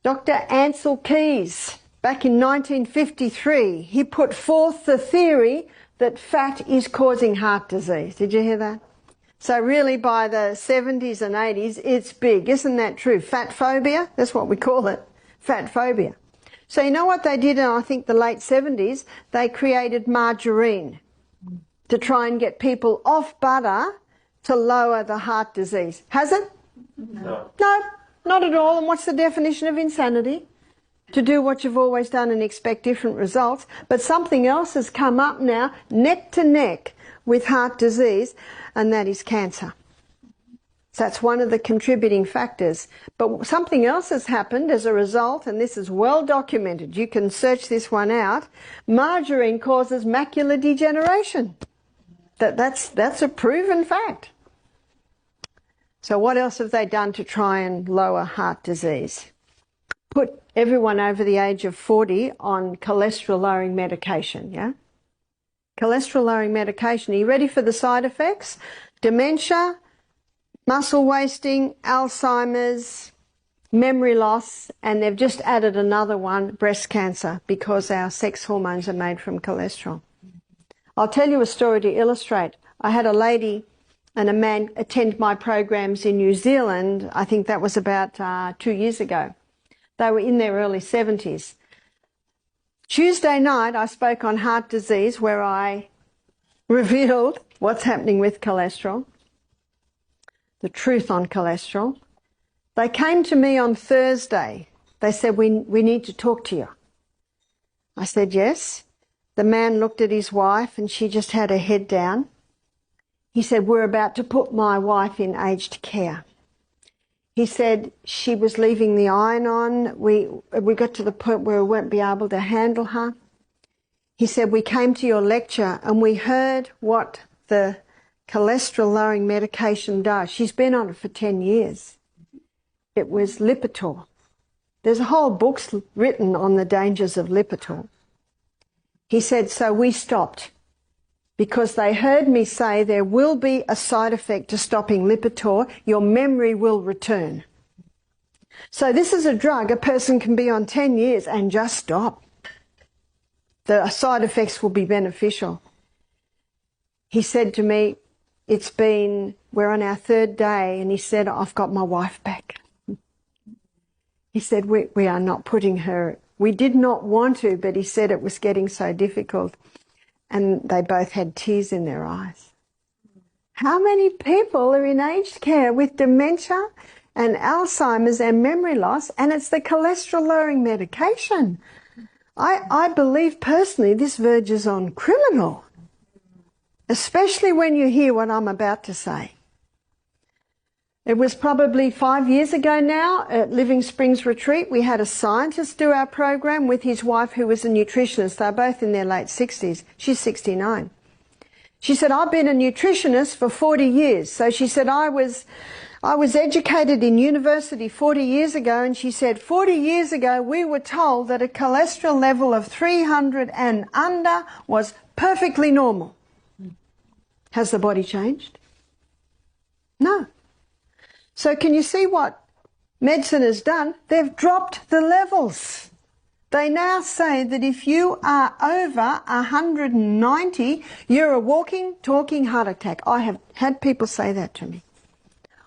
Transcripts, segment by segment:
Dr. Ansel Keys, back in 1953, he put forth the theory that fat is causing heart disease. Did you hear that? So really by the 70s and 80s, it's big. Isn't that true? Fat phobia, that's what we call it, fat phobia. So you know what they did in, I think, the late 70s? They created margarine to try and get people off butter to lower the heart disease. Has it? No. No, not at all. And what's the definition of insanity? To do what you've always done and expect different results. But something else has come up now, neck to neck with heart disease, and that is cancer. So that's one of the contributing factors. But something else has happened as a result, and this is well documented. You can search this one out. Margarine causes macular degeneration. That's a proven fact. So what else have they done to try and lower heart disease? Put everyone over the age of 40 on cholesterol-lowering medication, yeah? Cholesterol-lowering medication. Are you ready for the side effects? Dementia, muscle wasting, Alzheimer's, memory loss, and they've just added another one, breast cancer, because our sex hormones are made from cholesterol. I'll tell you a story to illustrate. I had a lady and a man attend my programs in New Zealand. I think that was about 2 years ago. They were in their early 70s. Tuesday night I spoke on heart disease, where I revealed what's happening with cholesterol, the truth on cholesterol. They came to me on Thursday. They said, we need to talk to you. I said, yes. The man looked at his wife and she just had her head down. He said, we're about to put my wife in aged care. He said she was leaving the iron on. We got to the point where we won't be able to handle her. He said, we came to your lecture and we heard what the cholesterol-lowering medication does. She's been on it for 10 years. It was Lipitor. There's a whole book written on the dangers of Lipitor. He said, so we stopped because they heard me say there will be a side effect to stopping Lipitor. Your memory will return. So this is a drug a person can be on 10 years and just stop. The side effects will be beneficial. He said to me, we're on our 3rd day, and he said, I've got my wife back. He said, we are not putting her, we did not want to, but he said it was getting so difficult. And they both had tears in their eyes. How many people are in aged care with dementia and Alzheimer's and memory loss, and it's the cholesterol-lowering medication? I believe personally this verges on criminal, especially when you hear what I'm about to say. It was probably 5 years ago now at Living Springs Retreat. We had a scientist do our program with his wife, who was a nutritionist. They're both in their late 60s. She's 69. She said, I've been a nutritionist for 40 years. So she said, I was educated in university 40 years ago, and she said, 40 years ago we were told that a cholesterol level of 300 and under was perfectly normal. Has the body changed? No. So can you see what medicine has done? They've dropped the levels. They now say that if you are over 190, you're a walking, talking heart attack. I have had people say that to me.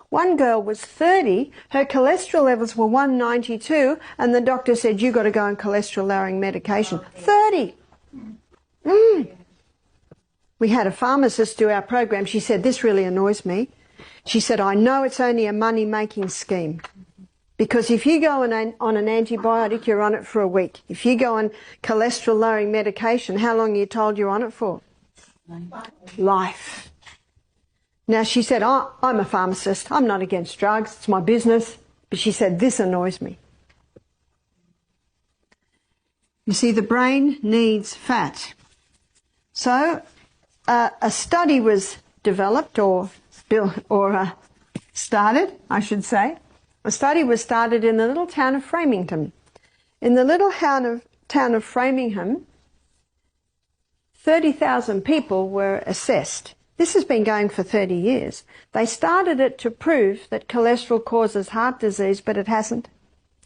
One girl was 30, her cholesterol levels were 192, and the doctor said, you've got to go on cholesterol-lowering medication. 30. We had a pharmacist do our program. She said, this really annoys me. She said, I know it's only a money-making scheme, because if you go on an antibiotic, you're on it for a week. If you go on cholesterol-lowering medication, how long are you told you're on it for? Life. Now, she said, I'm a pharmacist. I'm not against drugs. It's my business. But she said, this annoys me. You see, the brain needs fat. So a study was developed started, I should say. A study was started in the little town of Framingham. In the little town of Framingham, 30,000 people were assessed. This has been going for 30 years. They started it to prove that cholesterol causes heart disease, but it hasn't.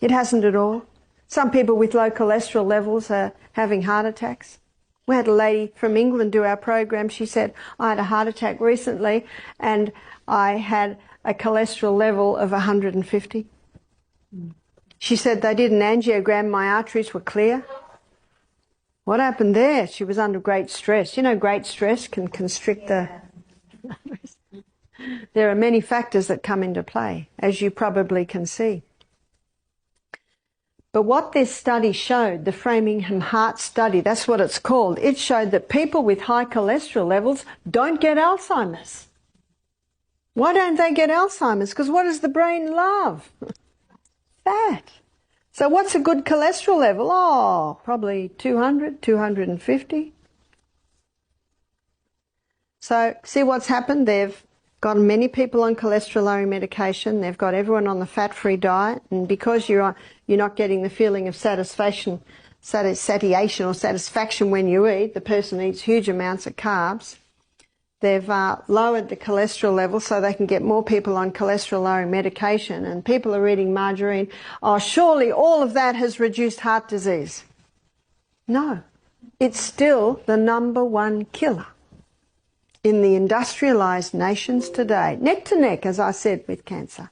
It hasn't at all. Some people with low cholesterol levels are having heart attacks. We had a lady from England do our program. She said, I had a heart attack recently and I had a cholesterol level of 150. She said they did an angiogram, my arteries were clear. What happened there? She was under great stress. You know, great stress can constrict the... There are many factors that come into play, as you probably can see. But what this study showed, the Framingham Heart Study, that's what it's called, it showed that people with high cholesterol levels don't get Alzheimer's. Why don't they get Alzheimer's? Because what does the brain love? Fat. So what's a good cholesterol level? Oh, probably 200, 250. So see what's happened? They've got many people on cholesterol-lowering medication. They've got everyone on the fat-free diet. And because you're not getting the feeling of satiation or satisfaction when you eat, the person eats huge amounts of carbs. They've lowered the cholesterol level so they can get more people on cholesterol-lowering medication, and people are eating margarine. Oh, surely all of that has reduced heart disease. No, it's still the #1 killer in the industrialised nations today, neck to neck, as I said, with cancer.